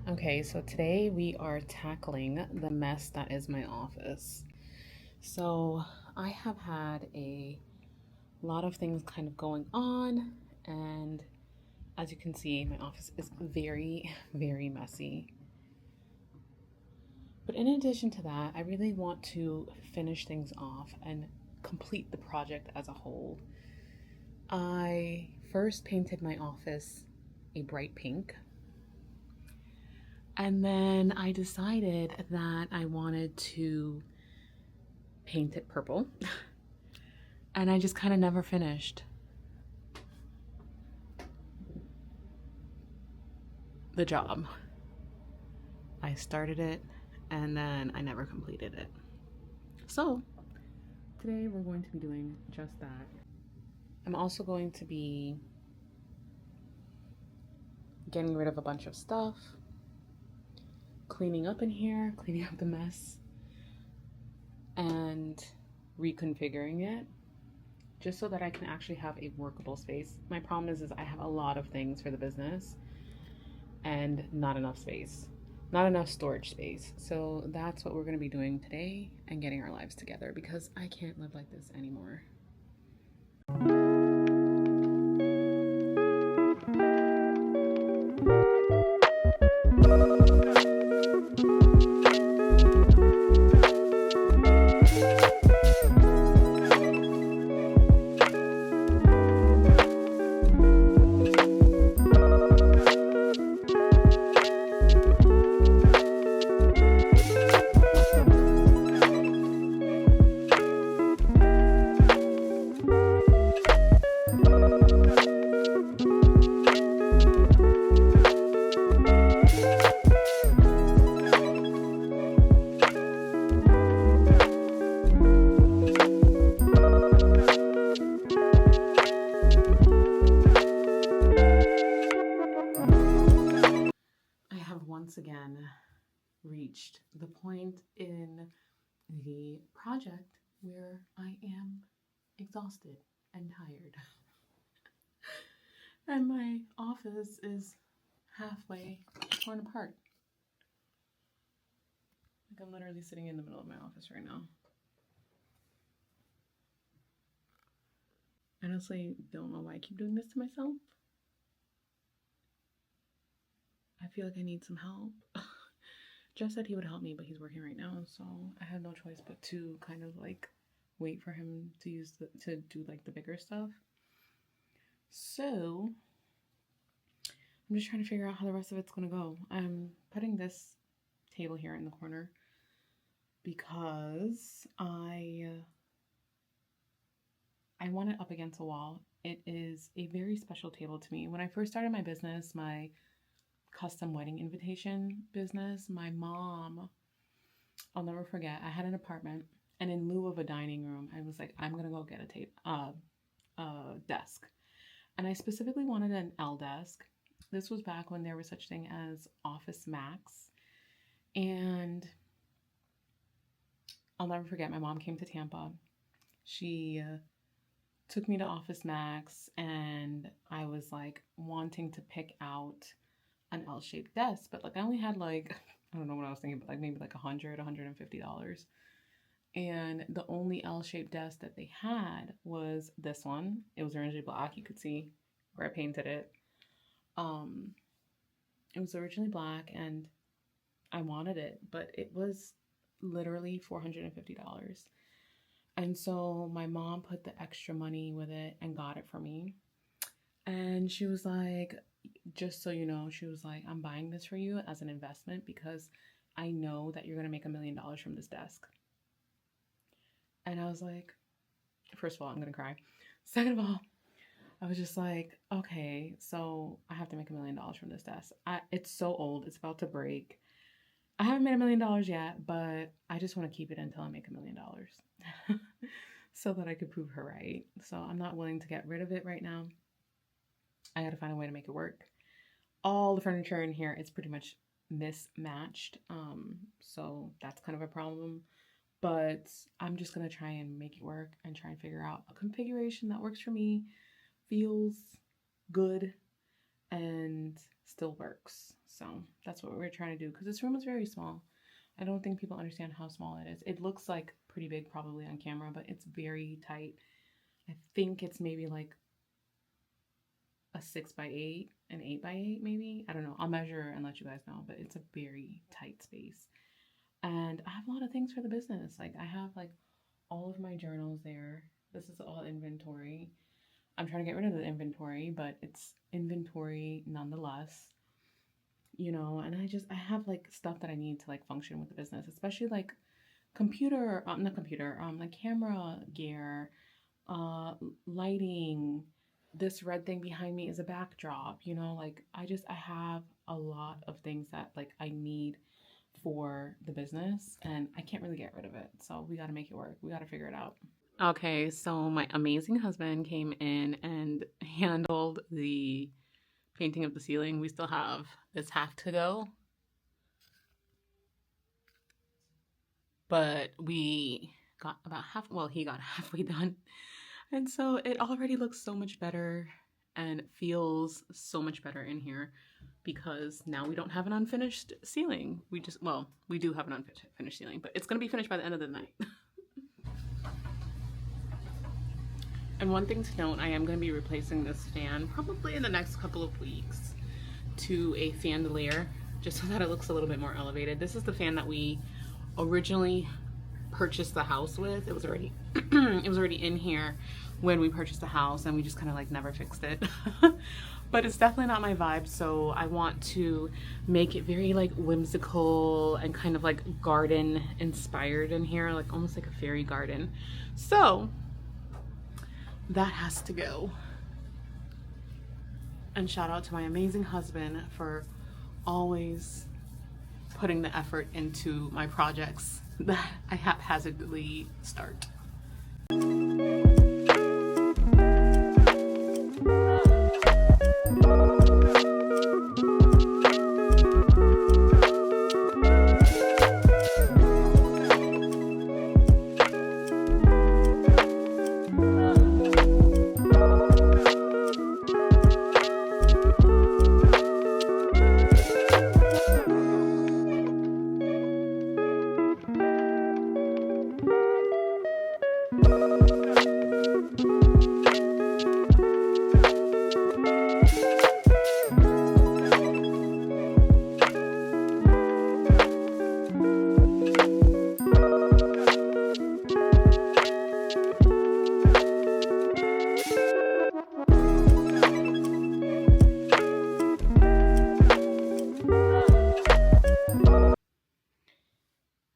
Okay, so today we are tackling the mess that is my office. So I have had a lot of things kind of going on, and as you can see, my office is very, very messy. But in addition to that, I really want to finish things off and complete the project as a whole. I first painted my office a bright pink. And then I decided that I wanted to paint it purple. And I just kind of never finished the job. I started it and then I never completed it. So today we're going to be doing just that. I'm also going to be getting rid of a bunch of stuff, cleaning up in here, cleaning up the mess, and reconfiguring it just so that I can actually have a workable space. My problem is I have a lot of things for the business and not enough space, not enough storage space. So that's what we're going to be doing today and getting our lives together because I can't live like this anymore. Once again reached the point in the project where I am exhausted and tired. And my office is halfway torn apart. Like I'm literally sitting in the middle of my office right now. I honestly don't know why I keep doing this to myself. I feel like I need some help. Jeff said he would help me, but he's working right now, so I had no choice but to kind of like wait for him to do like the bigger stuff. So I'm just trying to figure out how the rest of it's gonna go. I'm putting this table here in the corner because I want it up against a wall. It is a very special table to me. When I first started my business, my custom wedding invitation business, my mom, I'll never forget, I had an apartment and in lieu of a dining room, I was like, I'm gonna go get a desk. And I specifically wanted an L desk. This was back when there was such thing as Office Max. And I'll never forget, my mom came to Tampa. She took me to Office Max and I was like wanting to pick out an L-shaped desk, but like I only had like, I don't know what I was thinking, but like maybe like $150. And the only L-shaped desk that they had was this one. It was originally black. You could see where I painted it. It was originally black and I wanted it, but it was literally $450. And so my mom put the extra money with it and got it for me. And she was like, just so you know, she was like, I'm buying this for you as an investment because I know that you're going to make $1 million from this desk. And I was like, first of all, I'm going to cry. Second of all, I was just like, okay, so I have to make $1 million from this desk. It's so old. It's about to break. I haven't made $1 million yet, but I just want to keep it until I make $1 million so that I could prove her right. So I'm not willing to get rid of it right now. I got to find a way to make it work. All the furniture in here is pretty much mismatched. So that's kind of a problem. But I'm just going to try and make it work and try and figure out a configuration that works for me, feels good, and still works. So that's what we're trying to do, because this room is very small. I don't think people understand how small it is. It looks like pretty big probably on camera, but it's very tight. I think it's maybe like a 6x8, an 8x8 maybe. I don't know. I'll measure and let you guys know, but it's a very tight space. And I have a lot of things for the business. Like, I have like all of my journals there. This is all inventory. I'm trying to get rid of the inventory, but it's inventory nonetheless. You know, and I have like stuff that I need to like function with the business, especially like like camera gear, lighting. This red thing behind me is a backdrop, you know, like I have a lot of things that like I need for the business, and I can't really get rid of it. So we got to make it work. We got to figure it out. Okay, so my amazing husband came in and handled the painting of the ceiling. We still have this half to go, but we got about half, well, he got halfway done. And so it already looks so much better and feels so much better in here, because now we don't have an unfinished ceiling. We do have an unfinished ceiling, but it's going to be finished by the end of the night. And one thing to note, I am going to be replacing this fan probably in the next couple of weeks to a chandelier, just so that it looks a little bit more elevated. This is the fan that we originally purchased the house with. It was already it was already in here when we purchased the house, and we just kind of like never fixed it. But it's definitely not my vibe, so I want to make it very like whimsical and kind of like garden inspired in here, like almost like a fairy garden. So that has to go. And shout out to my amazing husband for always putting the effort into my projects that I haphazardly start.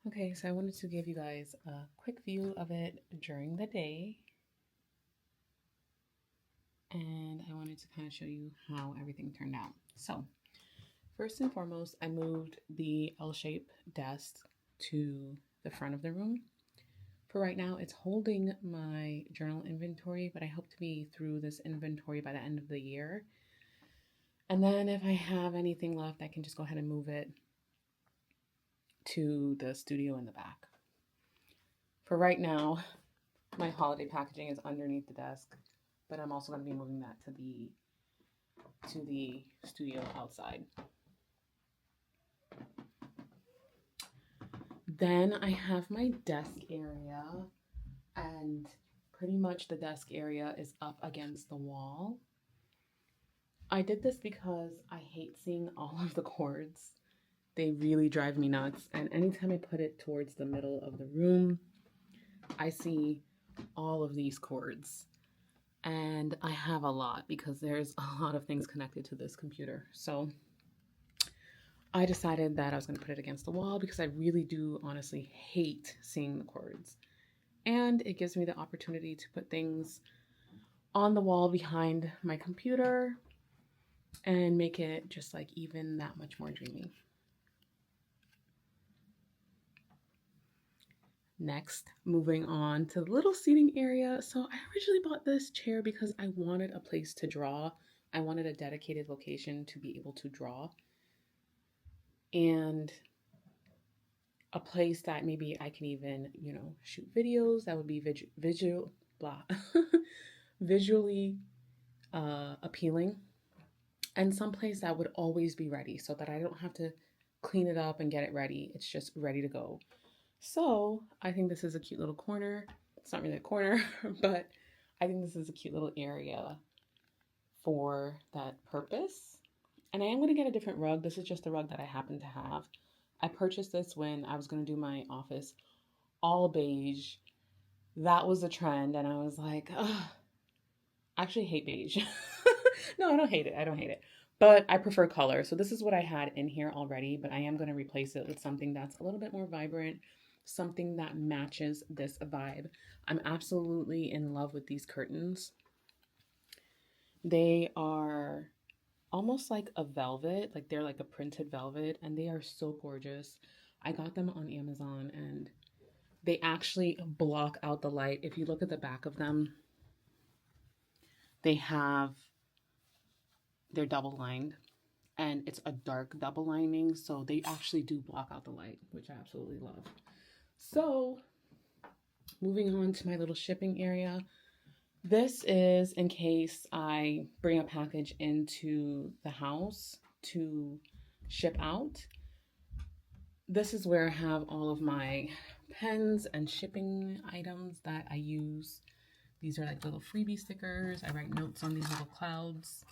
Okay, so I wanted to give you guys a quick view of it during the day. And I wanted to kind of show you how everything turned out. So, first and foremost, I moved the L-shaped desk to the front of the room. For right now, it's holding my journal inventory, but I hope to be through this inventory by the end of the year. And then if I have anything left, I can just go ahead and move it to the studio in the back. For right now, my holiday packaging is underneath the desk, but I'm also going to be moving that to the studio outside. Then I have my desk area, and pretty much the desk area is up against the wall. I did this because I hate seeing all of the cords. They really drive me nuts, and anytime I put it towards the middle of the room, I see all of these cords. And I have a lot because there's a lot of things connected to this computer. So I decided that I was going to put it against the wall because I really do honestly hate seeing the cords. And it gives me the opportunity to put things on the wall behind my computer and make it just like even that much more dreamy. Next, moving on to the little seating area. So I originally bought this chair because I wanted a place to draw. I wanted a dedicated location to be able to draw. And a place that maybe I can even, shoot videos that would be visually appealing. and someplace that would always be ready so that I don't have to clean it up and get it ready. It's just ready to go. So I think this is a cute little corner. It's not really a corner, but I think this is a cute little area for that purpose. And I am going to get a different rug. This is just the rug that I happen to have. I purchased this when I was going to do my office all beige. That was a trend, and I was like, ugh, I actually hate beige. No, I don't hate it. I don't hate it. But I prefer color. So this is what I had in here already, but I am going to replace it with something that's a little bit more vibrant, something that matches this vibe. I'm absolutely in love with these curtains. They are almost like a velvet, like they're like a printed velvet, and they are so gorgeous. I got them on Amazon, and they actually block out the light. If you look at the back of them, they're double lined, and it's a dark double lining, so they actually do block out the light, which I absolutely love. So moving on to my little shipping area. This is in case I bring a package into the house to ship out. This is where I have all of my pens and shipping items that I use. These are like little freebie stickers. I write notes on these little clouds.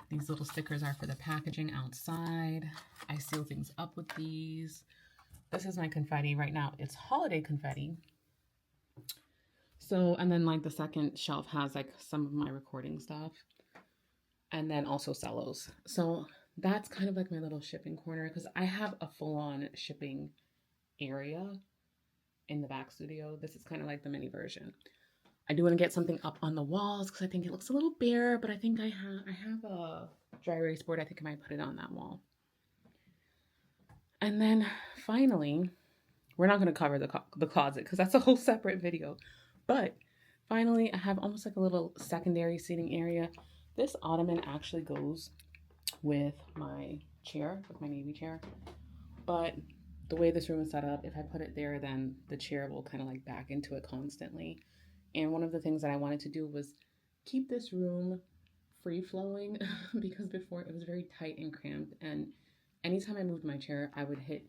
These little stickers are for the packaging outside. I seal things up with these. This is my confetti right now. It's holiday confetti. So, and then like the second shelf has like some of my recording stuff, and then also cellos. So that's kind of like my little shipping corner, because I have a full-on shipping area in the back studio. This is kind of like the mini version. I do want to get something up on the walls because I think it looks a little bare, but I think I have a dry erase board. I think I might put it on that wall. And then finally, we're not going to cover the closet because that's a whole separate video. But finally, I have almost like a little secondary seating area. This ottoman actually goes with my chair, with my navy chair. But the way this room is set up, if I put it there, then the chair will kind of like back into it constantly. And one of the things that I wanted to do was keep this room free flowing because before it was very tight and cramped. And anytime I moved my chair, I would hit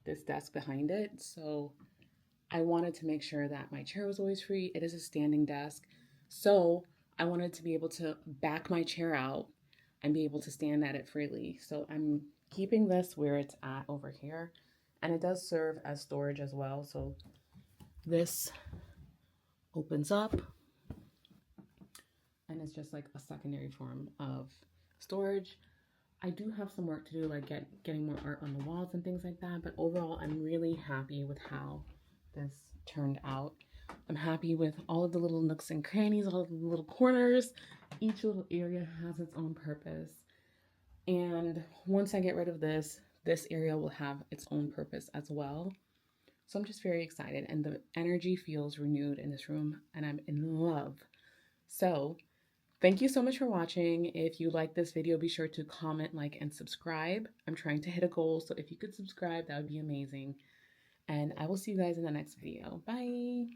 this desk behind it. So I wanted to make sure that my chair was always free. It is a standing desk. So I wanted to be able to back my chair out and be able to stand at it freely. So I'm keeping this where it's at over here. And it does serve as storage as well. So this opens up, and it's just like a secondary form of storage. I do have some work to do, like getting more art on the walls and things like that. But overall, I'm really happy with how this turned out. I'm happy with all of the little nooks and crannies, all of the little corners. Each little area has its own purpose. And once I get rid of this area will have its own purpose as well. So I'm just very excited, and the energy feels renewed in this room, and I'm in love. So thank you so much for watching. If you like this video, be sure to comment, like, and subscribe. I'm trying to hit a goal, so if you could subscribe, that would be amazing. And I will see you guys in the next video. Bye.